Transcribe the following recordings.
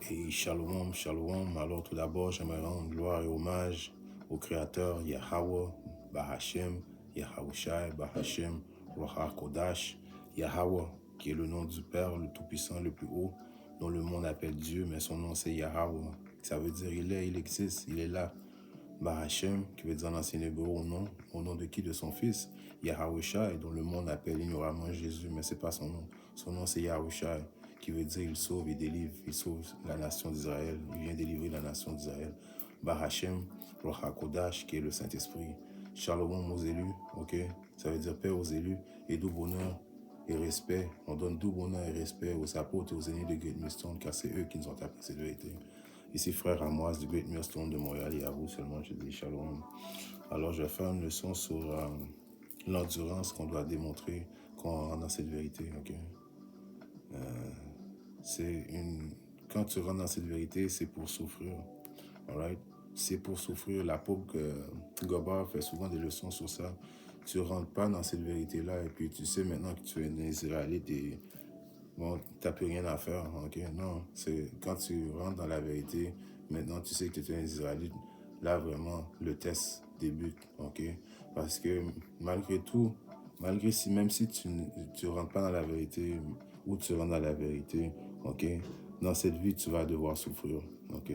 Et shalom, shalom. Alors tout d'abord, j'aimerais rendre gloire et hommage au Créateur Yahweh, Bahashem, Yahawashi, Bahashem, Roha Kodash, Yahweh, qui est le nom du Père, le Tout-Puissant, le plus haut, dont le monde appelle Dieu, mais son nom c'est Yahweh. Ça veut dire il existe, il est là. Bahashem, qui veut dire en ancien hébreu au nom de qui? De son fils, Yahawashi, dont le monde appelle ignoramment Jésus, mais c'est pas son nom. Son nom c'est Yahawashi, qui veut dire il sauve, il délivre, il sauve la nation d'Israël, il vient délivrer la nation d'Israël. Bahashem, Roha Kodash, qui est le Saint-Esprit. Shalom aux élus, ok? Ça veut dire paix aux élus et doux bonheur et respect. On donne doux bonheur et respect aux apôtres et aux aînés de Great Millstone, car c'est eux qui nous ont appris cette vérité. Ici, frère Amoise de Great Millstone de Montréal, et à vous seulement, je dis shalom. Alors, je vais faire une leçon sur l'endurance qu'on doit démontrer quand on rentre dans cette vérité, ok? Quand tu rentres dans cette vérité, c'est pour souffrir, alright? C'est pour souffrir. L'apôtre Gobar fait souvent des leçons sur ça. Tu ne rentres pas dans cette vérité-là et puis tu sais maintenant que tu es un Israélite et bon, tu n'as plus rien à faire, ok? Non, c'est quand tu rentres dans la vérité, maintenant tu sais que tu es un Israélite, là vraiment le test débute, ok? Parce que malgré tout, même si tu ne rentres pas dans la vérité ou tu rentres dans la vérité, ok? Dans cette vie, tu vas devoir souffrir, ok?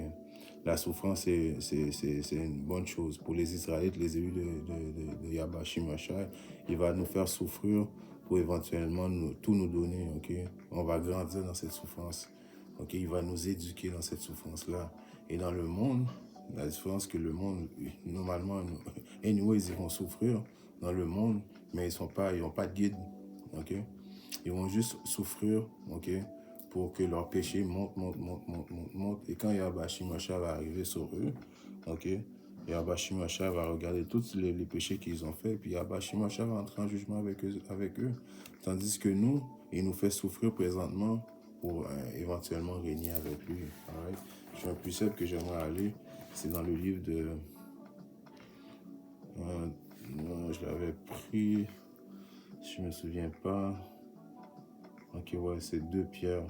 La souffrance, c'est une bonne chose. Pour les Israélites, les élus de Yahweh Shimashai, il va nous faire souffrir pour éventuellement tout nous donner, ok? On va grandir dans cette souffrance, ok? Il va nous éduquer dans cette souffrance-là. Et dans le monde, la différence que le monde, normalement, anyways, ils vont souffrir dans le monde, mais ils n'ont pas de guide, ok? Ils vont juste souffrir, ok? Pour que leur péché monte. Et quand Yahweh Shimashai va arriver sur eux, ok? Yahweh Shimashai va regarder tous les péchés qu'ils ont faits, puis Yahweh Shimashai va entrer en jugement avec eux. Tandis que nous, il nous fait souffrir présentement pour éventuellement régner avec lui. Alright? J'ai un précepte que j'aimerais aller, c'est dans le livre de... je l'avais pris, si je me souviens pas. Ok, ouais, c'est 2 Pierre.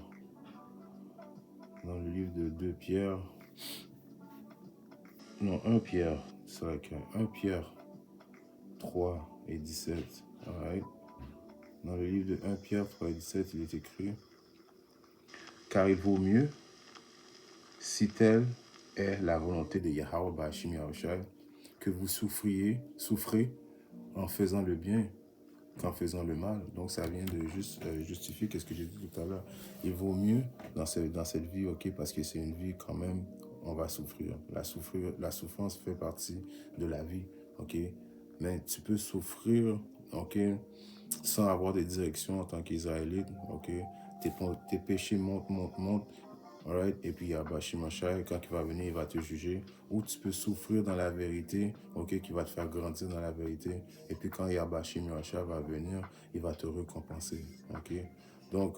Dans le livre de 2 Pierre. Non, 1 Pierre. C'est vrai que 1 Pierre 3 et 17. Alright. Dans le livre de 1 Pierre 3 et 17, il est écrit: car il vaut mieux, si telle est la volonté de Yahweh Bashim Yahushai, que vous souffrez en faisant le bien qu'en faisant le mal. Donc ça vient de juste justifier ce que j'ai dit tout à l'heure. Il vaut mieux dans cette vie, ok, parce que c'est une vie quand même, on va souffrir. La souffrance fait partie de la vie, ok. Mais tu peux souffrir, ok, sans avoir de direction en tant qu'Israélite, ok. Tes péchés montent. Alright, et puis Yahweh Shimashai, quand il va venir, il va te juger. Ou tu peux souffrir dans la vérité, ok, qui va te faire grandir dans la vérité. Et puis quand Yahweh Shimashai va venir, il va te récompenser, ok. Donc,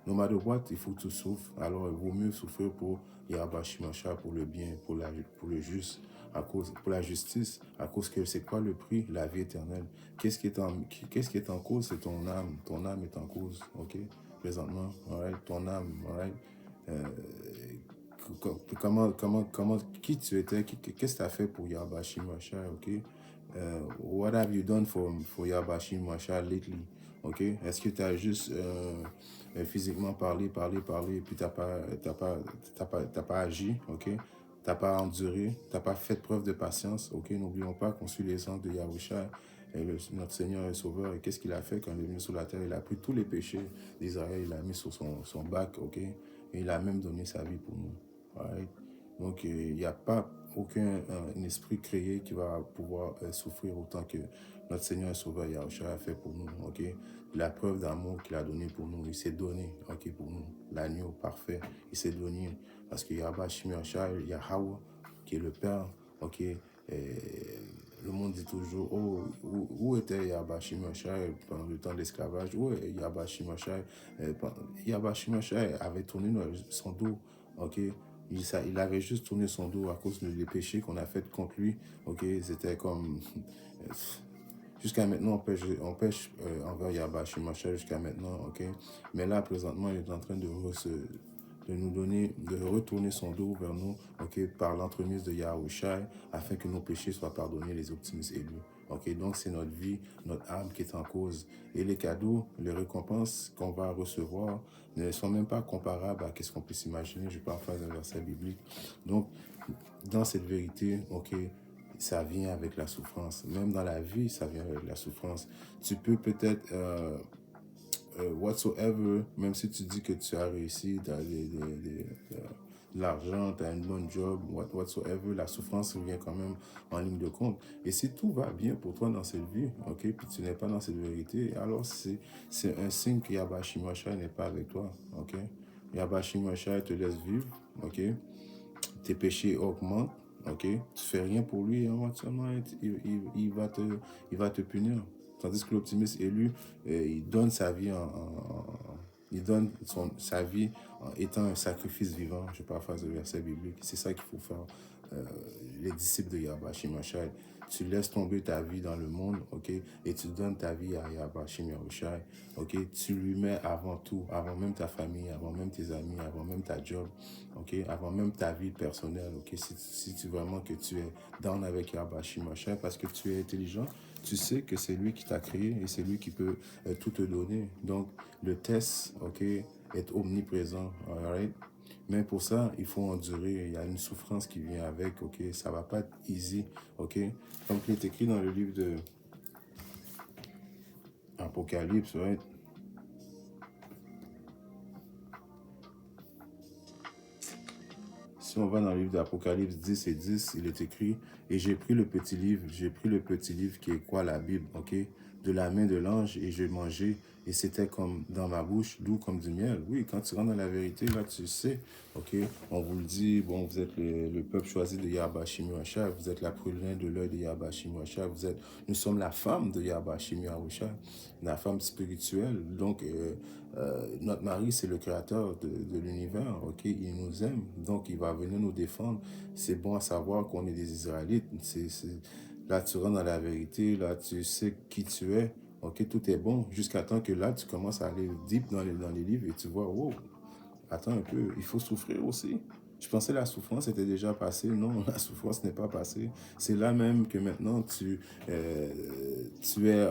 no matter what, il faut que tu souffres. Alors, il vaut mieux souffrir pour Yahweh Shimashai, pour le bien, pour le juste, pour la justice, à cause que c'est quoi le prix? La vie éternelle. Qu'est-ce qui est en cause? C'est ton âme. Ton âme est en cause, ok, présentement, alright, ton âme, alright. Qui tu étais, qu'est-ce que tu as fait pour Yahweh Shimashai, ok? What have you done for Yahweh Shimashai lately, ok? Est-ce que tu as juste physiquement parlé, et puis t'as pas agi, ok? T'as pas enduré, t'as pas fait preuve de patience, ok? N'oublions pas qu'on suit les ordres de Yahushua, notre Seigneur et Sauveur. Et qu'est-ce qu'il a fait quand il est venu sur la terre? Il a pris tous les péchés d'Israël, il l'a mis sur son bac, ok? Et il a même donné sa vie pour nous. Right? Donc, il n'y a pas aucun esprit créé qui va pouvoir souffrir autant que notre Seigneur et Sauveur Yahushua a fait pour nous, ok? La preuve d'amour qu'il a donné pour nous, il s'est donné, ok, pour nous. L'agneau parfait, il s'est donné. Parce que Yahweh Shimashai, Yahweh, qui est le Père, ok? Le monde dit toujours, oh, où était Yahweh Shimashai pendant le temps de l'esclavage? Où est Yahweh Shimashai? Yahweh Shimashai avait tourné son dos, ok? Il avait juste tourné son dos à cause des péchés qu'on a fait contre lui, ok? C'était comme... Jusqu'à maintenant, on pêche envers Yahweh Shimashai jusqu'à maintenant, ok? Mais là, présentement, il est en train de de nous donner, de retourner son dos vers nous, ok, par l'entremise de Yahushua, afin que nos péchés soient pardonnés, les optimistes élus. Ok, donc c'est notre vie, notre âme qui est en cause. Et les cadeaux, les récompenses qu'on va recevoir ne sont même pas comparables à ce qu'on peut s'imaginer. Je parle d'un verset biblique. Donc, dans cette vérité, ok, ça vient avec la souffrance. Même dans la vie, ça vient avec la souffrance. Tu peux peut-être whatsoever, même si tu dis que tu as réussi, tu as de l'argent, tu as un bon job, whatsoever, la souffrance revient quand même en ligne de compte. Et si tout va bien pour toi dans cette vie, ok, puis tu n'es pas dans cette vérité, alors c'est un signe que Yabashi Mosha n'est pas avec toi, ok. Yabashi Mosha te laisse vivre, ok. Tes péchés augmentent, ok. Tu fais rien pour lui, hein, il va te punir. Tandis que l'optimiste élu, il donne sa vie il donne sa vie en étant un sacrifice vivant. Je paraphrase le verset biblique. C'est ça qu'il faut faire. Euh, les disciples de Yahweh Shimashai. Tu laisses tomber ta vie dans le monde, ok, et tu donnes ta vie à Yahweh Shimashai, ok. Tu lui mets avant tout, avant même ta famille, avant même tes amis, avant même ta job, ok, avant même ta vie personnelle, ok. Si tu vraiment que tu es down avec Yahweh Shimashai parce que tu es intelligent, tu sais que c'est lui qui t'a créé et c'est lui qui peut tout te donner. Donc, le test, ok, est omniprésent, alright? Mais pour ça, il faut endurer. Il y a une souffrance qui vient avec, ok? Ça va pas être easy, ok? Comme il est écrit dans le livre de Apocalypse, right? Si on va dans le livre d'Apocalypse 10 et 10, il est écrit « Et j'ai pris le petit livre qui est quoi la Bible, ok? De la main de l'ange et j'ai mangé et c'était comme dans ma bouche, doux comme du miel. » Oui, quand tu rentres dans la vérité, là, tu sais, ok? On vous le dit, bon, vous êtes le peuple choisi de Yahweh Shimashai, vous êtes la prunelle de l'œil de Yahweh Shimashai, nous sommes la femme de Yahweh Shimashai, la femme spirituelle. Donc, notre mari, c'est le créateur de l'univers, ok? Il nous aime, donc il va venir nous défendre. C'est bon à savoir qu'on est des Israélites. Là, tu rentres dans la vérité, là, tu sais qui tu es, ok? Tout est bon, jusqu'à temps que là, tu commences à aller deep dans les livres et tu vois, wow, attends un peu, il faut souffrir aussi. Je pensais que la souffrance était déjà passée. Non, la souffrance n'est pas passée. C'est là même que maintenant tu es,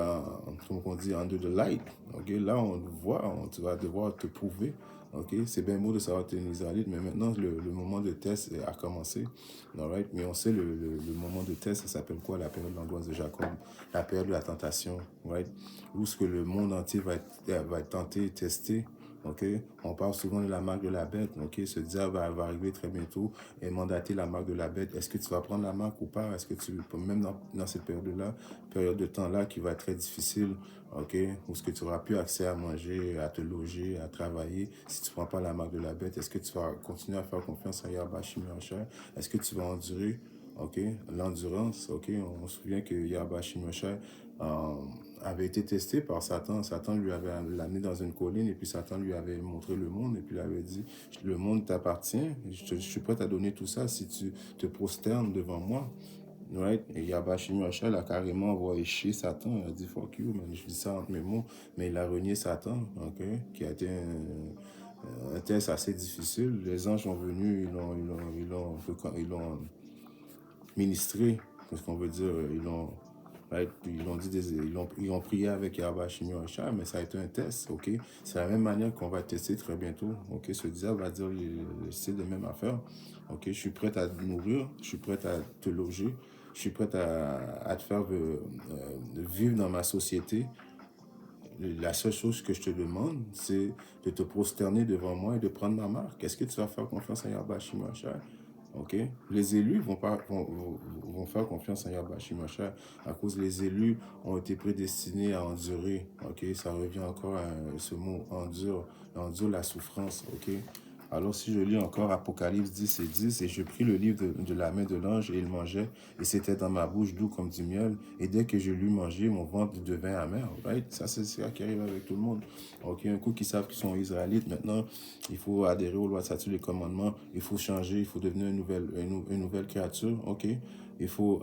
comme on dit, under the light. Okay? Là, on le voit, tu vas devoir te prouver. Okay? C'est bien beau de savoir que tu es une Israélite, mais maintenant, le moment de test a commencé. Right? Mais on sait le moment de test, ça s'appelle quoi? La période de l'angoisse de Jacob, la période de la tentation. Right? Où ce que le monde entier va être tenté, testé. Okay? On parle souvent de la marque de la bête. Okay? Ce diable va arriver très bientôt et mandater la marque de la bête. Est-ce que tu vas prendre la marque ou pas? Est-ce que tu même dans cette période-là, période de temps-là qui va être très difficile, okay? Où est-ce que tu n'auras plus accès à manger, à te loger, à travailler si tu ne prends pas la marque de la bête? Est-ce que tu vas continuer à faire confiance à Yahweh Shimashai? Est-ce que tu vas endurer? Ok, l'endurance, ok, on se souvient que Yahweh Shimashai avait été testé par Satan. Satan lui avait l'amené dans une colline et puis Satan lui avait montré le monde et puis il avait dit, le monde t'appartient, je suis prêt à donner tout ça si tu te prosternes devant moi. Right? Et Yahweh Shimashai a carrément envoyé chier Satan. Il a dit fuck you, man. Je dis ça entre mes mots, mais il a renié Satan, ok, qui a été un test assez difficile. Les anges sont venus, ils l'ont ministré, parce qu'on veut dire, ils ont prié avec Yahweh Shimashai, mais ça a été un test, ok? C'est la même manière qu'on va tester très bientôt, ok? Ce diable va dire, c'est la même affaire, ok? Je suis prêt à te nourrir, je suis prêt à te loger, je suis prêt à te faire vivre dans ma société. La seule chose que je te demande, c'est de te prosterner devant moi et de prendre ma marque. Est-ce que tu vas faire confiance à Yahweh Shimashai? Ok? Les élus vont faire confiance à Yahweh Shimashai à cause les élus ont été prédestinés à endurer. Ok? Ça revient encore à ce mot endure la souffrance. Ok? Alors si je lis encore Apocalypse 10 et 10, et je pris le livre de la main de l'ange et il mangeait, et c'était dans ma bouche doux comme du miel, et dès que je l'eus mangé, mon ventre devint amer. Right? Ça, c'est ça qui arrive avec tout le monde. Ok, un coup qu'ils savent qu'ils sont israélites, maintenant, il faut adhérer aux lois, statuts, les commandements, il faut changer, il faut devenir une nouvelle créature. Ok, il faut,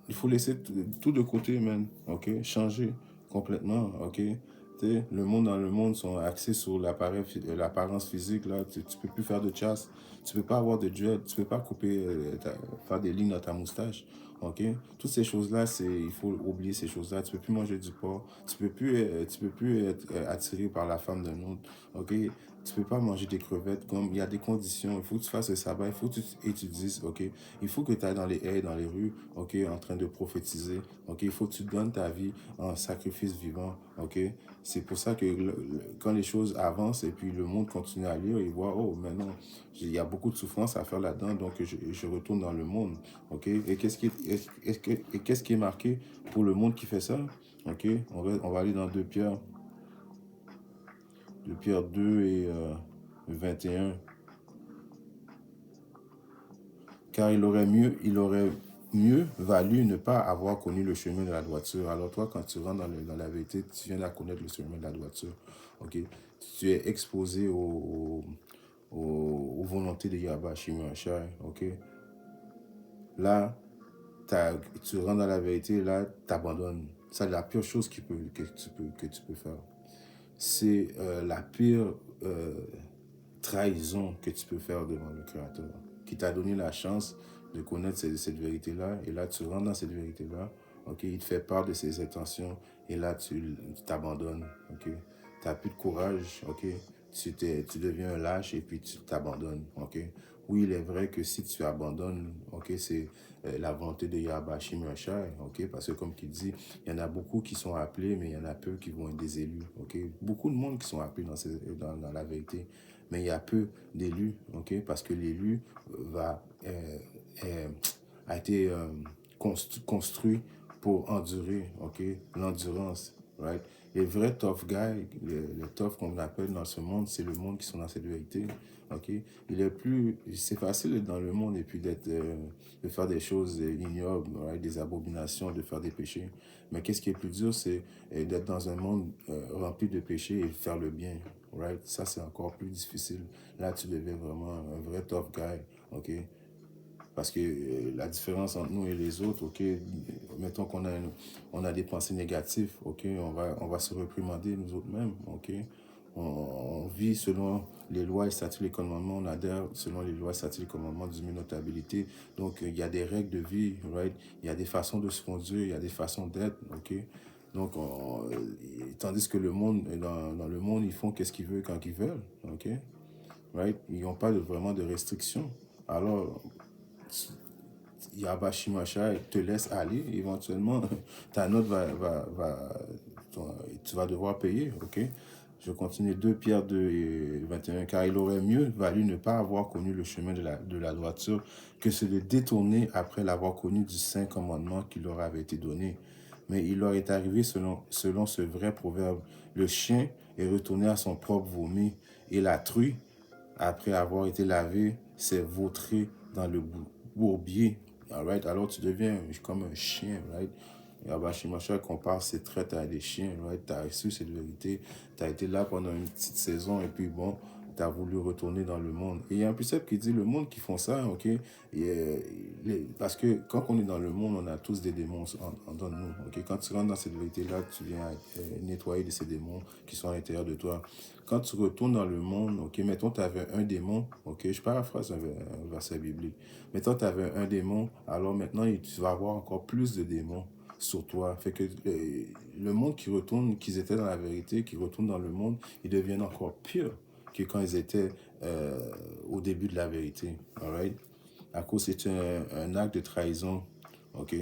il faut laisser tout de côté, man. Ok, changer complètement. Ok. Le monde dans le monde sont axés sur l'apparence physique. Là. Tu peux plus faire de chasse. Tu peux pas avoir de dread. Tu peux pas couper, faire des lignes dans ta moustache. OK? Toutes ces choses-là, il faut oublier ces choses-là. Tu peux plus manger du porc. Tu peux plus être attiré par la femme d'un autre. OK? Tu peux pas manger des crevettes. Comme il y a des conditions. Il faut que tu fasses le sabbat. Il faut que tu étudies. OK? Il faut que tu ailles dans les haies, dans les rues. OK? En train de prophétiser. OK? Il faut que tu donnes ta vie en sacrifice vivant. OK? C'est pour ça que quand les choses avancent et puis le monde continue à lire, il voit, oh, maintenant, il y a beaucoup de souffrance à faire là-dedans, donc je retourne dans le monde. OK? Et qu'est-ce qui est marqué pour le monde qui fait ça? OK? On va aller dans 2 Pierre. 2 Pierre 2 et 21. Car il aurait mieux valu ne pas avoir connu le chemin de la droiture. Alors toi, quand tu rentres dans la vérité, tu viens de connaître le chemin de la droiture. Ok? Tu es exposé aux volontés de Yahweh Shimashai. Ok? Là, tu rentres dans la vérité, là, tu abandonnes. C'est la pire chose que tu peux faire. C'est la pire trahison que tu peux faire devant le Créateur, qui t'a donné la chance de connaître cette vérité-là, et là, tu rentres dans cette vérité-là, ok, il te fait part de ses intentions, et là, tu t'abandonnes, ok, tu n'as plus de courage, ok, tu deviens un lâche, et puis tu t'abandonnes, ok. Oui, il est vrai que si tu abandonnes, ok, c'est la volonté de Yahweh Shimashai, ok, parce que comme il dit, il y en a beaucoup qui sont appelés, mais il y en a peu qui vont être des élus, ok. Beaucoup de monde qui sont appelés dans la vérité, mais il y a peu d'élus, ok, parce que l'élu a été construit pour endurer, ok, l'endurance, right? Les vrais tough guys, les tough qu'on appelle dans ce monde, c'est le monde qui sont dans cette vérité, ok. C'est facile d'être dans le monde et puis de faire des choses ignobles, right? Des abominations, de faire des péchés. Mais qu'est-ce qui est plus dur, c'est d'être dans un monde rempli de péchés et faire le bien, right? Ça, c'est encore plus difficile. Là, tu deviens vraiment un vrai tough guy, ok? Parce que la différence entre nous et les autres, ok, mettons on a des pensées négatives, ok, on va se réprimander nous autres mêmes, ok. On vit selon les lois et statuts, les commandements, on adhère selon les lois et statuts, les commandements d'humilité. Donc, il y a des règles de vie, right? Il y a des façons de se conduire, il y a des façons d'être, ok. Donc, tandis que le monde, dans le monde, ils font qu'est-ce qu'ils veulent quand ils veulent, ok, right? Ils n'ont pas vraiment de restrictions. Alors, Yahweh Shimashai te laisse aller, éventuellement, ta note tu vas devoir payer, ok? Je continue 2 Pierre 2 et 21. Car il aurait mieux valu ne pas avoir connu le chemin de la droiture que se de détourner après l'avoir connu du saint commandement qui leur avait été donné. Mais il leur est arrivé selon ce vrai proverbe, le chien est retourné à son propre vomi, et la truie, après avoir été lavé, s'est vautrée dans le bourbier. Right? Alors tu deviens comme un chien, right? Yahweh Shimashai compare ses traits à des chiens, right? Tu as reçu cette vérité, tu as été là pendant une petite saison, et puis bon, tu as voulu retourner dans le monde. Et il y a un précepte qui dit, le monde qui font ça, ok? Parce que quand on est dans le monde, on a tous des démons dans nous, ok? Quand tu rentres dans cette vérité-là, tu viens nettoyer de ces démons qui sont à l'intérieur de toi. Quand tu retournes dans le monde, ok, mettons tu avais un démon, ok, je paraphrase un verset biblique. Mettons tu avais un démon, alors maintenant tu vas avoir encore plus de démons sur toi. Fait que le monde qui retourne, qu'ils étaient dans la vérité, qui retournent dans le monde, ils deviennent encore pires que quand ils étaient au début de la vérité. Alright? À cause c'est un acte de trahison. Ok?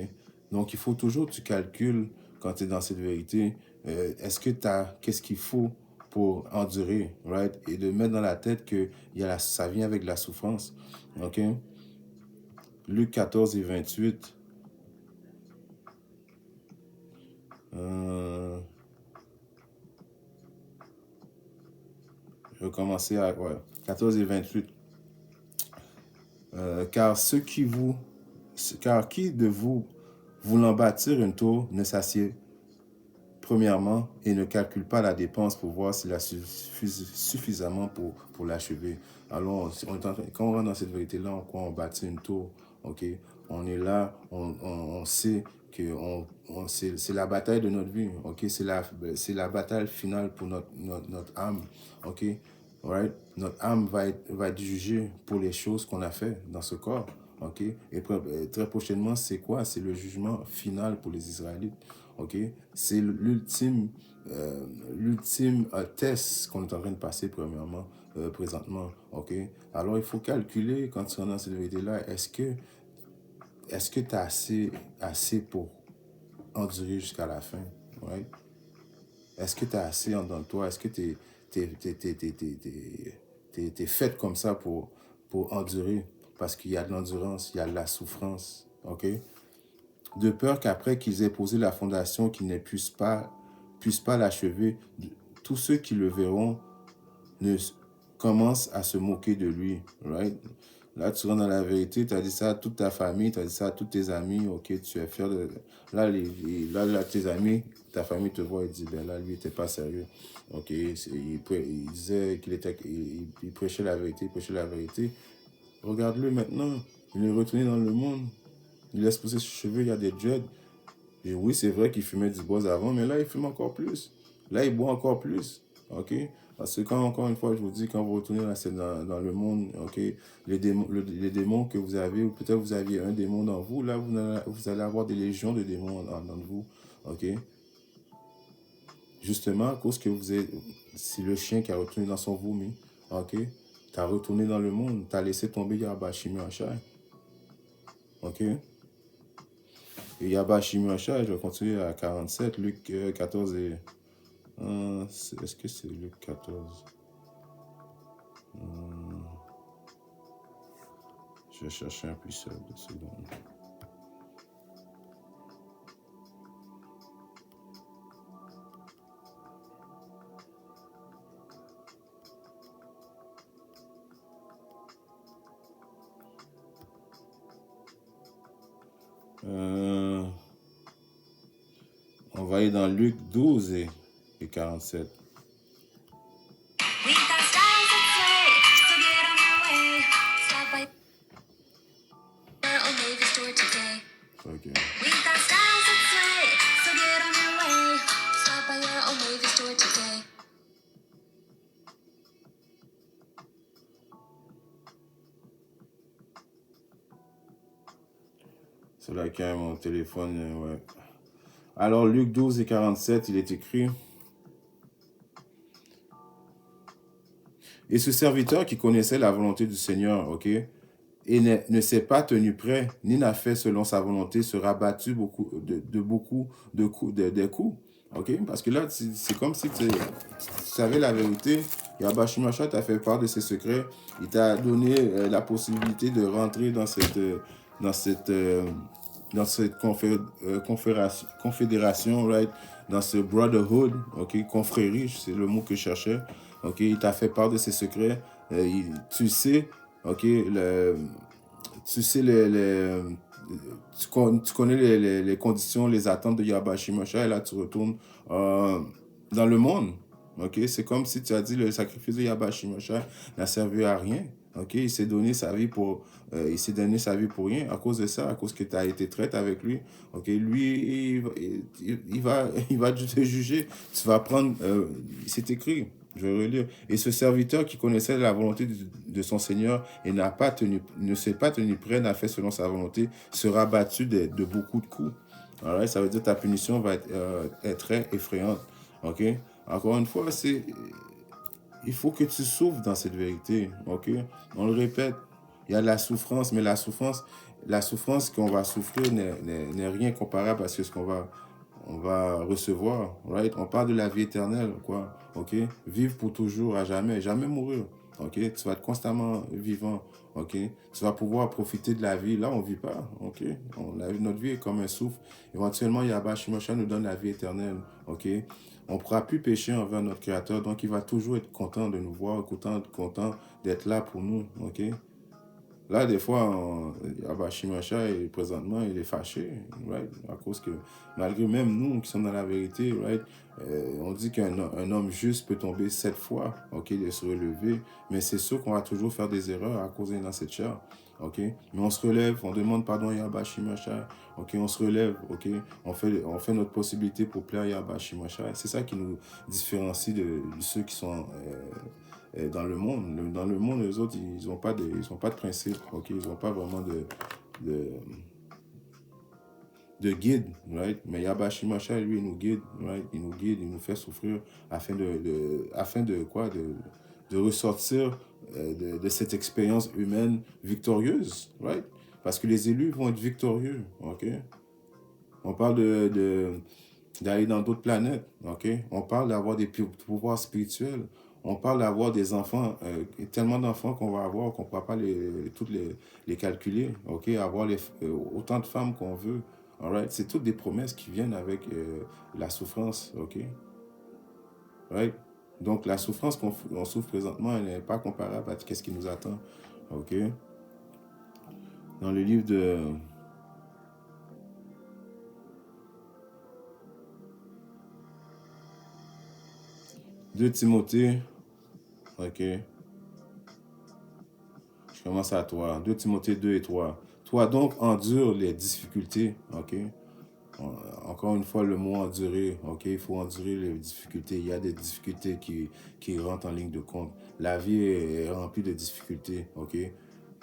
Donc il faut toujours que tu calcules quand tu es dans cette vérité, est-ce que qu'est-ce qu'il faut pour endurer, right? Et de mettre dans la tête que ça vient avec la souffrance. OK? Luc 14 et 28. Je vais commencer à... Ouais, 14 et 28. Car qui de vous, voulant bâtir une tour, ne s'assied premièrement et ne calcule pas la dépense pour voir s'il a suffisamment pour l'achever. Alors, quand on rentre dans cette vérité-là, on bâtit une tour, ok? on est là, on sait que c'est la bataille de notre vie, ok? C'est la bataille finale pour notre âme, ok? Right? Notre âme va être jugée pour les choses qu'on a fait dans ce corps, ok? Et très prochainement, c'est quoi? C'est le jugement final pour les Israélites, ok? C'est l'ultime test qu'on est en train de passer premièrement, présentement, ok? Alors, il faut calculer quand tu es dans cette vérité-là, est-ce que tu as assez pour endurer jusqu'à la fin, right? Est-ce que tu as assez en dedans de toi? Est-ce que tu es faite comme ça pour endurer? Parce qu'il y a de l'endurance, il y a de la souffrance, ok? De peur qu'après qu'ils aient posé la fondation, qu'ils ne puissent pas l'achever, tous ceux qui le verront ne commencent à se moquer de lui, right? Là, tu rentres dans la vérité, tu as dit ça à toute ta famille, tu as dit ça à tous tes amis, ok, tu es fier de... Là, tes amis, ta famille te voit et dit, ben là, lui, il n'était pas sérieux, ok, il disait il prêchait la vérité, Regarde-le maintenant, il est retourné dans le monde, il laisse pousser ses cheveux, il y a des dreads, et oui, c'est vrai qu'il fumait du bois avant, mais là, il fume encore plus. Là, il boit encore plus. OK? Parce que encore une fois, je vous dis, quand vous retournez dans le monde, OK, les démons que vous avez, ou peut-être vous aviez un démon dans vous, là, vous allez avoir des légions de démons dans vous. OK? Justement, à cause que c'est le chien qui a retourné dans son vomi. OK? Tu as retourné dans le monde. Tu as laissé tomber Yahba Shimi Achai. OK? Et Yahba Shimi Achai, je vais continuer à 47, Luc 14 et... est-ce que c'est Luc 14? Je vais chercher un plus seul de secondes. On va aller dans Luc 12 et 47. Okay. C'est là qu'il y a mon téléphone, ouais. Alors, Luc 12 et 47, il est écrit: Et ce serviteur qui connaissait la volonté du Seigneur, ok, et ne s'est pas tenu prêt, ni n'a fait selon sa volonté, sera battu beaucoup de coups. Ok? Parce que là, c'est comme si tu savais la vérité. Yahba Shimi Achai t'a fait part de ses secrets. Il t'a donné la possibilité de rentrer dans cette confédération, right? Dans ce brotherhood, ok? Confrérie, c'est le mot que je cherchais. Ok? Il t'a fait part de ses secrets. Tu sais, ok, tu sais tu connais les conditions, les attentes de Yahba Shimi Achai, et là tu retournes dans le monde. Ok, c'est comme si tu as dit le sacrifice de Yahba Shimi Achai n'a servi à rien. Ok, il s'est donné sa vie pour rien à cause de ça, à cause que tu as été traite avec lui. Ok, lui il va te juger. Tu vas prendre, c'est écrit. Je vais relire. Et ce serviteur qui connaissait la volonté de son Seigneur et ne s'est pas tenu prêt, n'a fait selon sa volonté, sera battu de beaucoup de coups. Alright? Ça veut dire que ta punition va être très effrayante. Ok? Encore une fois, il faut que tu souffres dans cette vérité. Ok? On le répète, il y a de la souffrance, mais la souffrance qu'on va souffrir n'est rien comparable à ce qu'on va recevoir, right? On parle de la vie éternelle, quoi, ok? Vivre pour toujours, à jamais, jamais mourir, ok? Tu vas être constamment vivant, ok? Tu vas pouvoir profiter de la vie. Là, on ne vit pas, ok? Notre vie est comme un souffle. Éventuellement, Yahba Shimi Achai nous donne la vie éternelle, ok? On ne pourra plus pécher envers notre Créateur, donc il va toujours être content de nous voir, content d'être là pour nous, ok? Là, des fois, Yabashimasha, présentement, il est fâché, right? À cause que, malgré même nous qui sommes dans la vérité, right? On dit qu'un homme juste peut tomber 7 fois, ok, de se relever, mais c'est sûr qu'on va toujours faire des erreurs à cause dans cette chair, ok? Mais on se relève, on demande pardon à Yabashimasha, ok? On se relève, ok? On fait notre possibilité pour plaire à Yabashimasha. C'est ça qui nous différencie de ceux qui sont dans le monde. Dans le monde, les autres, ils n'ont pas de principe, ok? Ils n'ont pas vraiment de, de guide, right? Mais Yabashimasha, lui, il nous guide, right? Il nous guide, il nous fait souffrir afin de quoi? De ressortir de cette expérience humaine victorieuse, right? Parce que les élus vont être victorieux, ok? On parle d'aller dans d'autres planètes, ok? On parle d'avoir des pouvoirs spirituels. On parle d'avoir des enfants, tellement d'enfants qu'on va avoir qu'on ne pourra pas toutes les calculer, ok? Avoir autant de femmes qu'on veut, alright? C'est toutes des promesses qui viennent avec la souffrance, ok? Right? Donc la souffrance qu'on souffre présentement, elle n'est pas comparable à ce qui nous attend, ok? Dans le livre de 2 Timothée, ok? Je commence à 3. 2 Timothée 2 et 3. Toi donc endure les difficultés, ok? Encore une fois, le mot endurer, ok? Il faut endurer les difficultés. Il y a des difficultés qui rentrent en ligne de compte. La vie est remplie de difficultés, ok?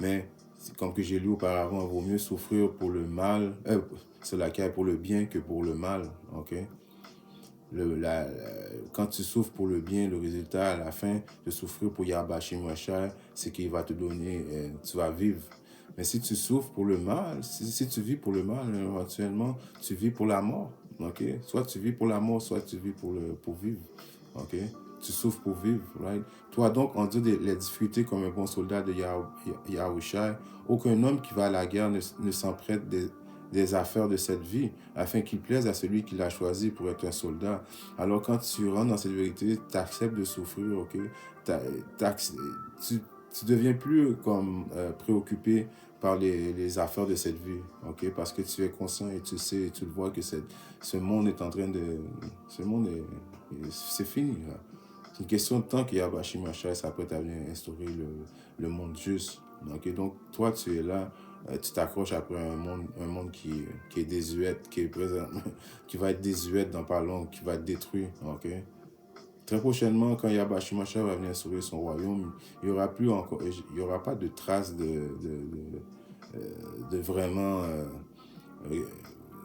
Mais, comme que j'ai lu auparavant, il vaut mieux souffrir pour le mal, cela qui est pour le bien que pour le mal, ok? Quand tu souffres pour le bien, le résultat à la fin de souffrir pour Yabashimasha, c'est qu'il va te donner, tu vas vivre. Mais si tu souffres pour le mal, si tu vis pour le mal, éventuellement, tu vis pour la mort. Ok? Soit tu vis pour la mort, soit tu vis pour vivre. Ok? Tu souffres pour vivre, right? Toi donc, on dit les difficultés comme un bon soldat de Yahushai. Aucun homme qui va à la guerre ne s'emprête des affaires de cette vie, afin qu'il plaise à celui qui l'a choisi pour être un soldat. Alors quand tu rentres dans cette vérité, tu acceptes de souffrir, ok? Tu deviens plus comme préoccupé par les affaires de cette vie, ok? Parce que tu es conscient et tu sais, et tu le vois que ce monde est en train de... Ce monde c'est fini, là. C'est une question de temps que Yabashimasha s'apprête à venir instaurer le monde juste. Okay? Donc, toi, tu es là, tu t'accroches après un monde qui est désuet, qui est présent, qui va être désuet dans pas long, qui va être détruit. Okay? Très prochainement, quand Yabashimasha va venir sauver son royaume, il n'y aura pas de traces de vraiment...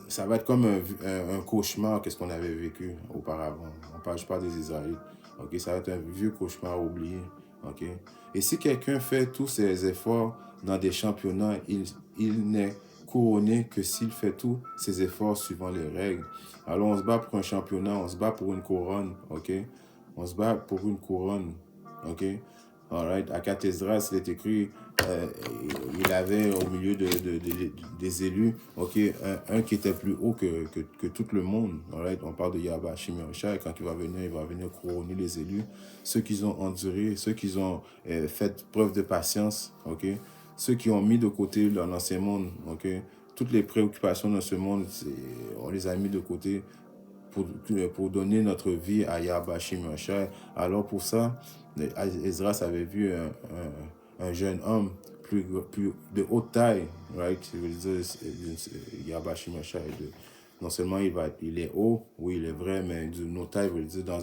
ça va être comme un cauchemar, qu'est-ce qu'on avait vécu auparavant. Je parle des Israélites. Okay? Ça va être un vieux cauchemar oublié. Okay? Et si quelqu'un fait tous ses efforts dans des championnats, il n'est couronné que s'il fait tous ses efforts suivant les règles. Alors on se bat pour un championnat, on se bat pour une couronne. Okay? On se bat pour une couronne. Okay? Alright. À Cathésras, il est écrit, il avait au milieu des élus, ok, un qui était plus haut que tout le monde. Alright. On parle de Yabashimasha, et quand il va venir couronner les élus, ceux qui ont enduré, ceux qui ont fait preuve de patience, ok, ceux qui ont mis de côté dans l'ancien monde, ok, toutes les préoccupations dans ce monde, on les a mis de côté pour donner notre vie à Yabashimasha. Alors pour ça, Esdras avait vu un jeune homme plus de haute taille, right? Yabashimasha non seulement il est haut, oui il est vrai, mais d'une haute taille, veut dire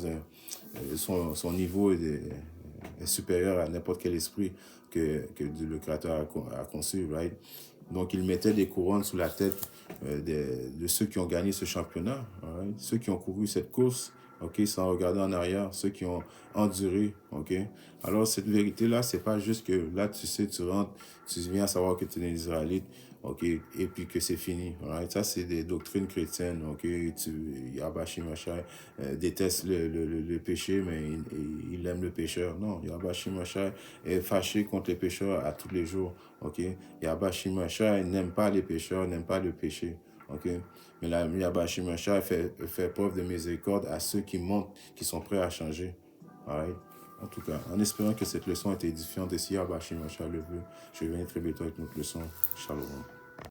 son niveau est supérieur à n'importe quel esprit que le Créateur a conçu, right? Donc, il mettait des couronnes sous la tête de ceux qui ont gagné ce championnat, right? Ceux qui ont couru cette course, ok, sans regarder en arrière, ceux qui ont enduré, ok. Alors, cette vérité-là, c'est pas juste que là, tu sais, tu rentres, tu viens savoir que tu es un Israélite, ok, et puis que c'est fini, right? Ça, c'est des doctrines chrétiennes, ok. Yabashimasha déteste le péché, mais il aime le pécheur. Non, Yabashimasha est fâché contre les pécheurs à tous les jours, ok. Yabashimasha n'aime pas les pécheurs, n'aime pas le péché. Okay? Mais Yabashimasha fait preuve de miséricorde à ceux qui montent, qui sont prêts à changer. Right? En tout cas, en espérant que cette leçon a été édifiante, et si Yahweh Hashem Mashiach le veut, je vais venir très bientôt avec notre leçon. Shalom.